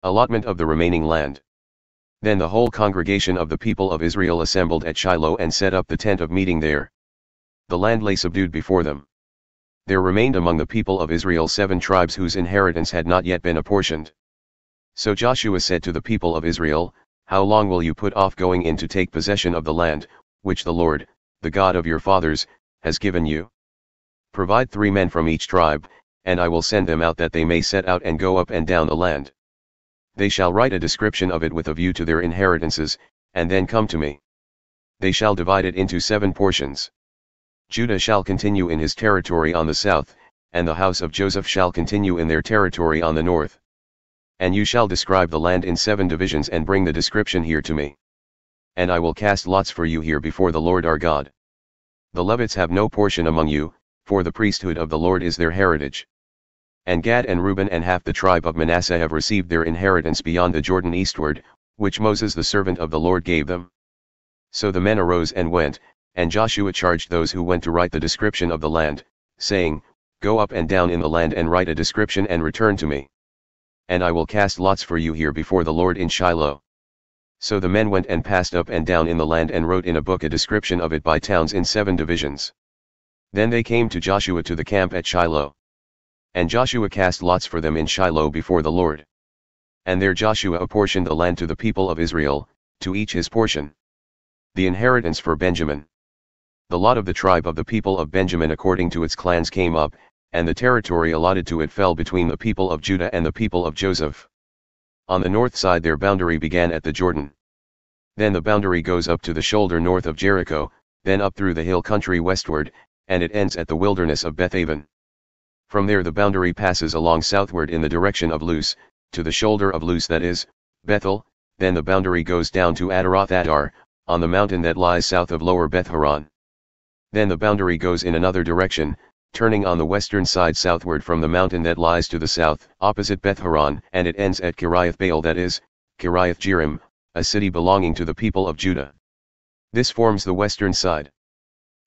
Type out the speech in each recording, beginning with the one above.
Allotment of the remaining land. Then the whole congregation of the people of Israel assembled at Shiloh and set up the tent of meeting there. The land lay subdued before them. There remained among the people of Israel 7 tribes whose inheritance had not yet been apportioned. So Joshua said to the people of Israel, How long will you put off going in to take possession of the land, which the Lord, the God of your fathers, has given you? Provide 3 men from each tribe, and I will send them out that they may set out and go up and down the land. They shall write a description of it with a view to their inheritances, and then come to me. They shall divide it into 7 portions. Judah shall continue in his territory on the south, and the house of Joseph shall continue in their territory on the north. And you shall describe the land in 7 divisions and bring the description here to me. And I will cast lots for you here before the Lord our God. The Levites have no portion among you, for the priesthood of the Lord is their heritage. And Gad and Reuben and half the tribe of Manasseh have received their inheritance beyond the Jordan eastward, which Moses the servant of the Lord gave them. So the men arose and went, and Joshua charged those who went to write the description of the land, saying, Go up and down in the land and write a description and return to me. And I will cast lots for you here before the Lord in Shiloh. So the men went and passed up and down in the land and wrote in a book a description of it by towns in 7 divisions. Then they came to Joshua to the camp at Shiloh. And Joshua cast lots for them in Shiloh before the Lord. And there Joshua apportioned the land to the people of Israel, to each his portion. The inheritance for Benjamin. The lot of the tribe of the people of Benjamin according to its clans came up, and the territory allotted to it fell between the people of Judah and the people of Joseph. On the north side their boundary began at the Jordan. Then the boundary goes up to the shoulder north of Jericho, then up through the hill country westward, and it ends at the wilderness of Bethaven. From there the boundary passes along southward in the direction of Luz, to the shoulder of Luz that is, Bethel, then the boundary goes down to Adaroth Adar, on the mountain that lies south of Lower Beth Horon. Then the boundary goes in another direction, turning on the western side southward from the mountain that lies to the south, opposite Beth Horon, and it ends at Kiriath Baal that is, Kiriath Jearim, a city belonging to the people of Judah. This forms the western side.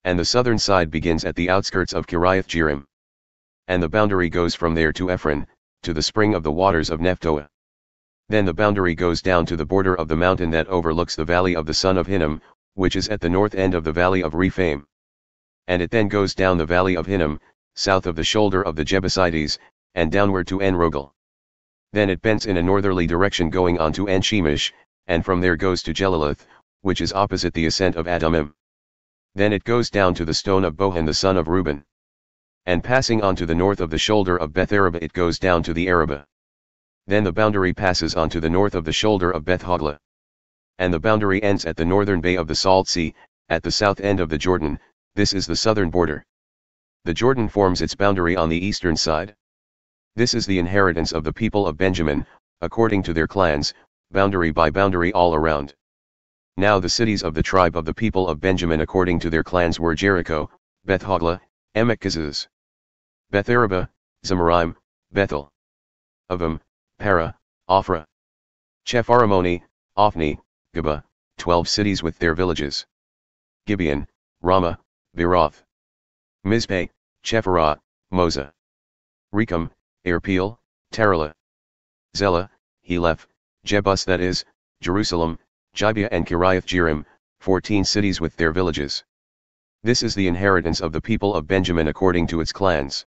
And the southern side begins at the outskirts of Kiriath Jearim. And the boundary goes from there to Ephron, to the spring of the waters of Nephtoah. Then the boundary goes down to the border of the mountain that overlooks the valley of the son of Hinnom, which is at the north end of the valley of Rephaim. And it then goes down the valley of Hinnom, south of the shoulder of the Jebusites, and downward to En-Rogel. Then it bends in a northerly direction going on to En-Shemesh, and from there goes to Jeliloth, which is opposite the ascent of Adumim. Then it goes down to the stone of Bohan the son of Reuben. And passing on to the north of the shoulder of Beth Araba it goes down to the Araba. Then the boundary passes on to the north of the shoulder of Beth Hoglah. And the boundary ends at the northern bay of the Salt Sea, at the south end of the Jordan. This is the southern border. The Jordan forms its boundary on the eastern side. This is the inheritance of the people of Benjamin, according to their clans, boundary by boundary all around. Now the cities of the tribe of the people of Benjamin according to their clans were Jericho, Beth Hoglah, Emek-Keziz, Beth Araba, Zemaraim, Bethel, Avim, Para, Ophrah, Chepharamoni, Ophni, Geba, 12 cities with their villages. Gibeon, Ramah, Beeroth, Mizpeh, Chephirah, Moza, Rechem, Irpeel, Taralah, Zelah, Heleph, Jebus that is, Jerusalem, Gibeah and Kiriath Jearim, 14 cities with their villages. This is the inheritance of the people of Benjamin according to its clans.